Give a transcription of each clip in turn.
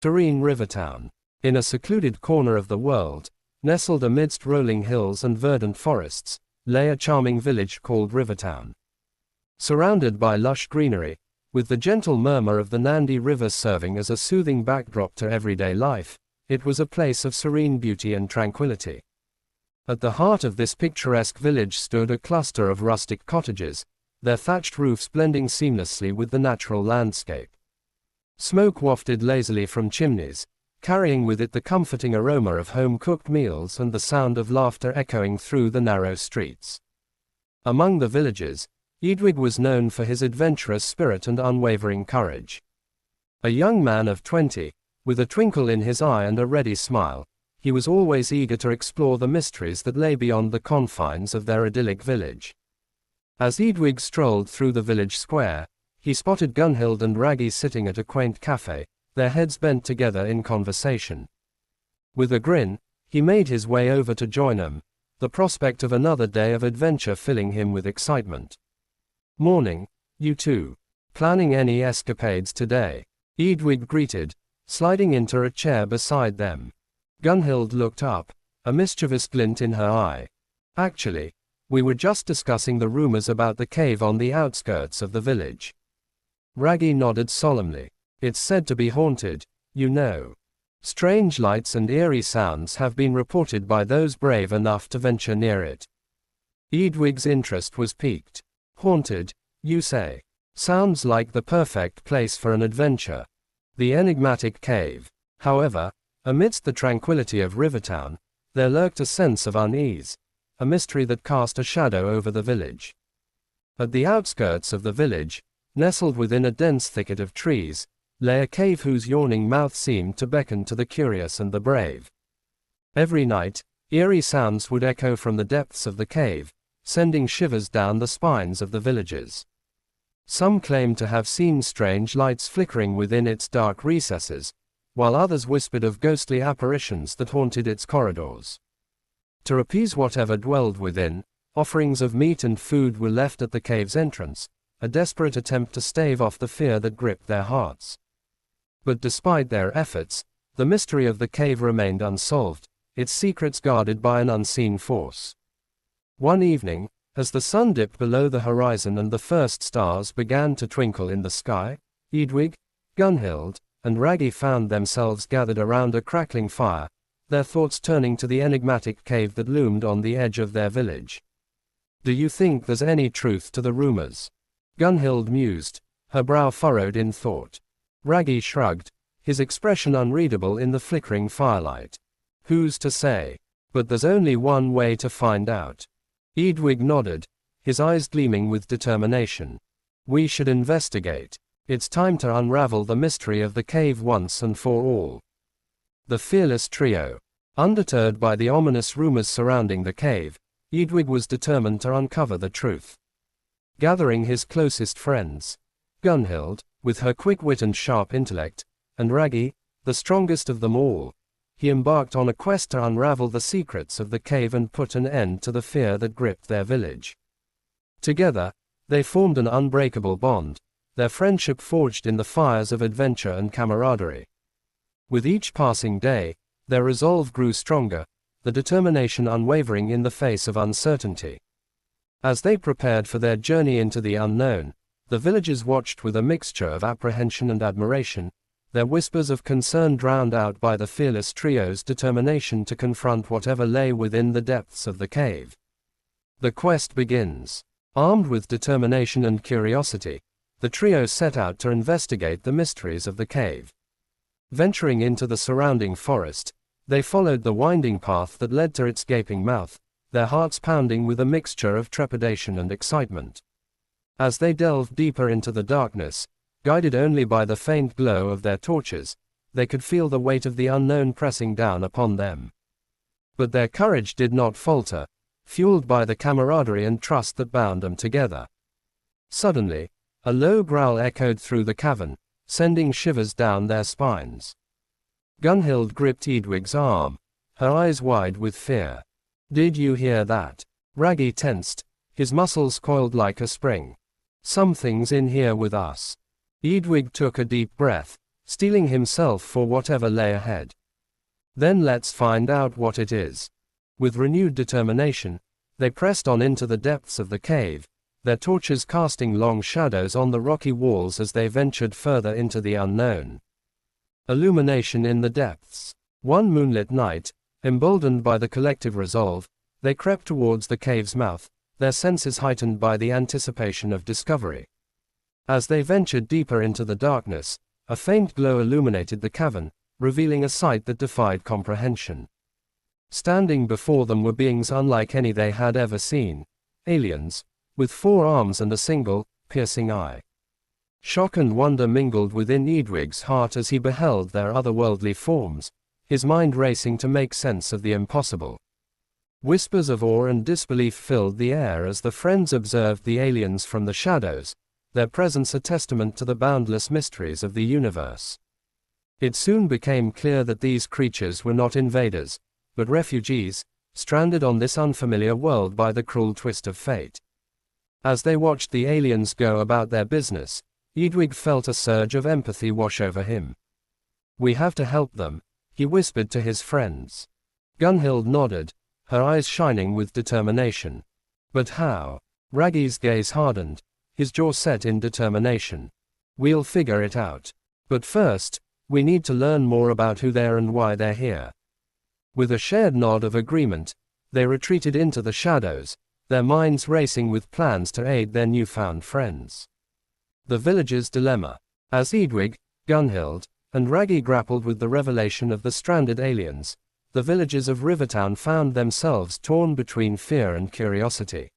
Serene Rivertown. In a secluded corner of the world, nestled amidst rolling hills and verdant forests, lay a charming village called Rivertown. Surrounded by lush greenery, with the gentle murmur of the Nandi River serving as a soothing backdrop to everyday life, it was a place of serene beauty and tranquility. At the heart of this picturesque village stood a cluster of rustic cottages, their thatched roofs blending seamlessly with the natural landscape. Smoke wafted lazily from chimneys, carrying with it the comforting aroma of home-cooked meals and the sound of laughter echoing through the narrow streets. Among the villagers, Eadwig was known for his adventurous spirit and unwavering courage. A young man of 20, with a twinkle in his eye and a ready smile, he was always eager to explore the mysteries that lay beyond the confines of their idyllic village. As Eadwig strolled through the village square, he spotted Gunhild and Raggy sitting at a quaint cafe, their heads bent together in conversation. With a grin, he made his way over to join them, the prospect of another day of adventure filling him with excitement. "Morning, you two. Planning any escapades today?" Eadwig greeted, sliding into a chair beside them. Gunhild looked up, a mischievous glint in her eye. "Actually, we were just discussing the rumors about the cave on the outskirts of the village." Raggy nodded solemnly. "It's said to be haunted, you know. Strange lights and eerie sounds have been reported by those brave enough to venture near it." Eadwig's interest was piqued. "Haunted, you say? Sounds like the perfect place for an adventure. The enigmatic cave." However, amidst the tranquility of Rivertown, there lurked a sense of unease, a mystery that cast a shadow over the village. At the outskirts of the village, nestled within a dense thicket of trees, lay a cave whose yawning mouth seemed to beckon to the curious and the brave. Every night, eerie sounds would echo from the depths of the cave, sending shivers down the spines of the villagers. Some claimed to have seen strange lights flickering within its dark recesses, while others whispered of ghostly apparitions that haunted its corridors. To appease whatever dwelled within, offerings of meat and food were left at the cave's entrance, a desperate attempt to stave off the fear that gripped their hearts. But despite their efforts, the mystery of the cave remained unsolved, its secrets guarded by an unseen force. One evening, as the sun dipped below the horizon and the first stars began to twinkle in the sky, Eadwig, Gunhild, and Raggy found themselves gathered around a crackling fire, their thoughts turning to the enigmatic cave that loomed on the edge of their village. "Do you think there's any truth to the rumors?" Gunhild mused, her brow furrowed in thought. Raggy shrugged, his expression unreadable in the flickering firelight. "Who's to say? But there's only one way to find out." Eadwig nodded, his eyes gleaming with determination. "We should investigate. It's time to unravel the mystery of the cave once and for all." The fearless trio. Undeterred by the ominous rumors surrounding the cave, Eadwig was determined to uncover the truth. Gathering his closest friends, Gunhild, with her quick wit and sharp intellect, and Raggy, the strongest of them all, he embarked on a quest to unravel the secrets of the cave and put an end to the fear that gripped their village. Together, they formed an unbreakable bond, their friendship forged in the fires of adventure and camaraderie. With each passing day, their resolve grew stronger, the determination unwavering in the face of uncertainty. As they prepared for their journey into the unknown, the villagers watched with a mixture of apprehension and admiration, their whispers of concern drowned out by the fearless trio's determination to confront whatever lay within the depths of the cave. The quest begins. Armed with determination and curiosity, the trio set out to investigate the mysteries of the cave. Venturing into the surrounding forest, they followed the winding path that led to its gaping mouth, their hearts pounding with a mixture of trepidation and excitement. As they delved deeper into the darkness, guided only by the faint glow of their torches, they could feel the weight of the unknown pressing down upon them. But their courage did not falter, fueled by the camaraderie and trust that bound them together. Suddenly, a low growl echoed through the cavern, sending shivers down their spines. Gunhild gripped Eadwig's arm, her eyes wide with fear. "Did you hear that?" Raggy tensed, his muscles coiled like a spring. "Something's in here with us." Eadwig took a deep breath, steeling himself for whatever lay ahead. Then let's find out what it is. With renewed determination, they pressed on into the depths of the cave, their torches casting long shadows on the rocky walls as they ventured further into the unknown. Illumination in the depths. One moonlit night, emboldened by the collective resolve, they crept towards the cave's mouth, their senses heightened by the anticipation of discovery. As they ventured deeper into the darkness, a faint glow illuminated the cavern, revealing a sight that defied comprehension. Standing before them were beings unlike any they had ever seen, aliens, with 4 arms and a single, piercing eye. Shock and wonder mingled within Eadwig's heart as he beheld their otherworldly forms, his mind racing to make sense of the impossible. Whispers of awe and disbelief filled the air as the friends observed the aliens from the shadows, their presence a testament to the boundless mysteries of the universe. It soon became clear that these creatures were not invaders, but refugees, stranded on this unfamiliar world by the cruel twist of fate. As they watched the aliens go about their business, Eadwig felt a surge of empathy wash over him. "We have to help them," he whispered to his friends. Gunhild nodded, her eyes shining with determination. "But how?" Raggy's gaze hardened, his jaw set in determination. "We'll figure it out. But first, we need to learn more about who they are and why they're here." With a shared nod of agreement, they retreated into the shadows, their minds racing with plans to aid their newfound friends. The village's dilemma. As Eadwig, Gunhild, and Raggy grappled with the revelation of the stranded aliens, the villagers of Rivertown found themselves torn between fear and curiosity.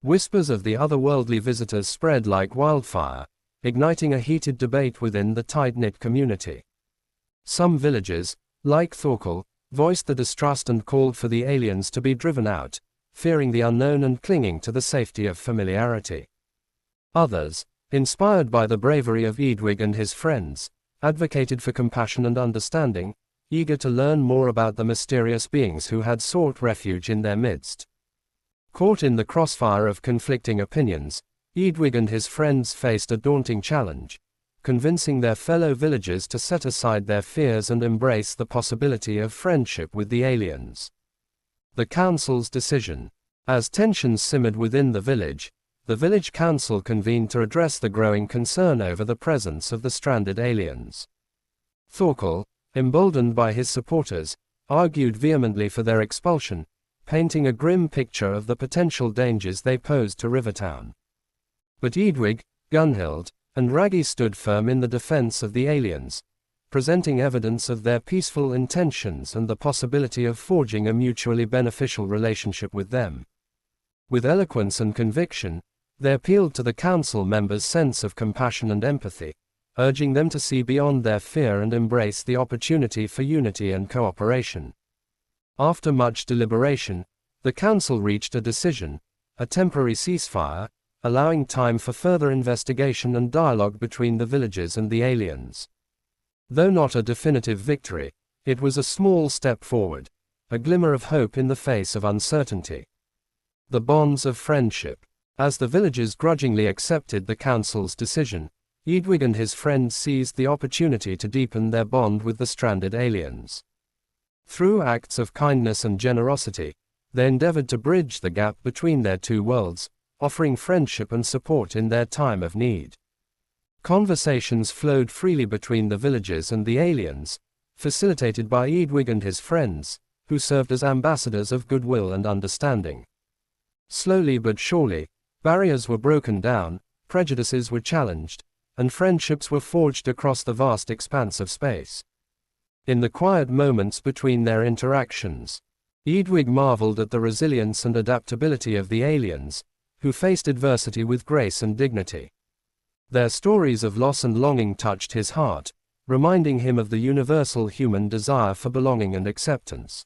Whispers of the otherworldly visitors spread like wildfire, igniting a heated debate within the tight-knit community. Some villagers, like Thorkel, voiced the distrust and called for the aliens to be driven out, fearing the unknown and clinging to the safety of familiarity. Others, inspired by the bravery of Eadwig and his friends, advocated for compassion and understanding, eager to learn more about the mysterious beings who had sought refuge in their midst. Caught in the crossfire of conflicting opinions, Eadwig and his friends faced a daunting challenge, convincing their fellow villagers to set aside their fears and embrace the possibility of friendship with the aliens. The council's decision. As tensions simmered within the village council convened to address the growing concern over the presence of the stranded aliens. Thorkel, emboldened by his supporters, argued vehemently for their expulsion, painting a grim picture of the potential dangers they posed to Rivertown. But Eadwig, Gunhild, and Raggy stood firm in the defense of the aliens, presenting evidence of their peaceful intentions and the possibility of forging a mutually beneficial relationship with them. With eloquence and conviction, they appealed to the council members' sense of compassion and empathy, urging them to see beyond their fear and embrace the opportunity for unity and cooperation. After much deliberation, the council reached a decision, a temporary ceasefire, allowing time for further investigation and dialogue between the villagers and the aliens. Though not a definitive victory, it was a small step forward, a glimmer of hope in the face of uncertainty. The bonds of friendship. As the villagers grudgingly accepted the council's decision, Eadwig and his friends seized the opportunity to deepen their bond with the stranded aliens. Through acts of kindness and generosity, they endeavored to bridge the gap between their two worlds, offering friendship and support in their time of need. Conversations flowed freely between the villagers and the aliens, facilitated by Eadwig and his friends, who served as ambassadors of goodwill and understanding. Slowly but surely, barriers were broken down, prejudices were challenged, and friendships were forged across the vast expanse of space. In the quiet moments between their interactions, Eadwig marveled at the resilience and adaptability of the aliens, who faced adversity with grace and dignity. Their stories of loss and longing touched his heart, reminding him of the universal human desire for belonging and acceptance.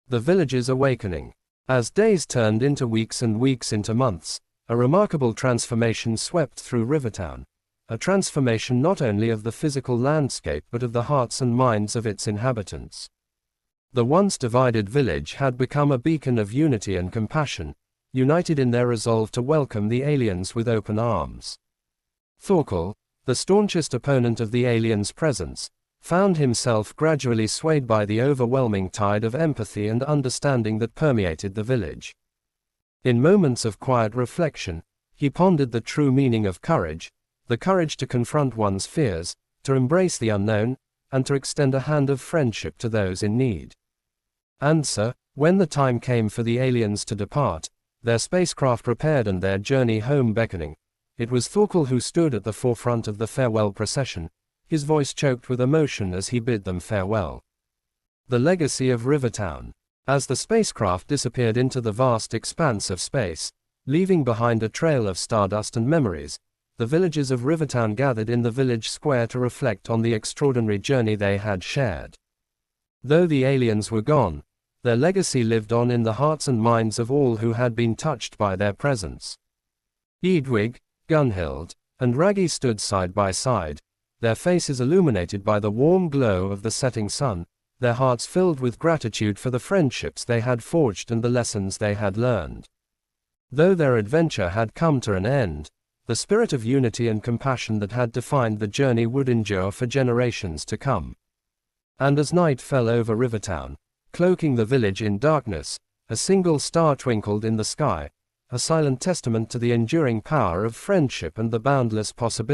The village's awakening. As days turned into weeks and weeks into months, a remarkable transformation swept through Rivertown, a transformation not only of the physical landscape but of the hearts and minds of its inhabitants. The once divided village had become a beacon of unity and compassion, united in their resolve to welcome the aliens with open arms. Thorkel, the staunchest opponent of the aliens' presence, found himself gradually swayed by the overwhelming tide of empathy and understanding that permeated the village. In moments of quiet reflection, he pondered the true meaning of courage, the courage to confront one's fears, to embrace the unknown, and to extend a hand of friendship to those in need. And so, when the time came for the aliens to depart, their spacecraft prepared and their journey home beckoning, it was Thorkel who stood at the forefront of the farewell procession, his voice choked with emotion as he bid them farewell. The legacy of Rivertown. As the spacecraft disappeared into the vast expanse of space, leaving behind a trail of stardust and memories, the villagers of Rivertown gathered in the village square to reflect on the extraordinary journey they had shared. Though the aliens were gone, their legacy lived on in the hearts and minds of all who had been touched by their presence. Edwig, Gunhild, and Raggy stood side by side, their faces illuminated by the warm glow of the setting sun, their hearts filled with gratitude for the friendships they had forged and the lessons they had learned. Though their adventure had come to an end, the spirit of unity and compassion that had defined the journey would endure for generations to come. And as night fell over Rivertown, cloaking the village in darkness, a single star twinkled in the sky, a silent testament to the enduring power of friendship and the boundless possibilities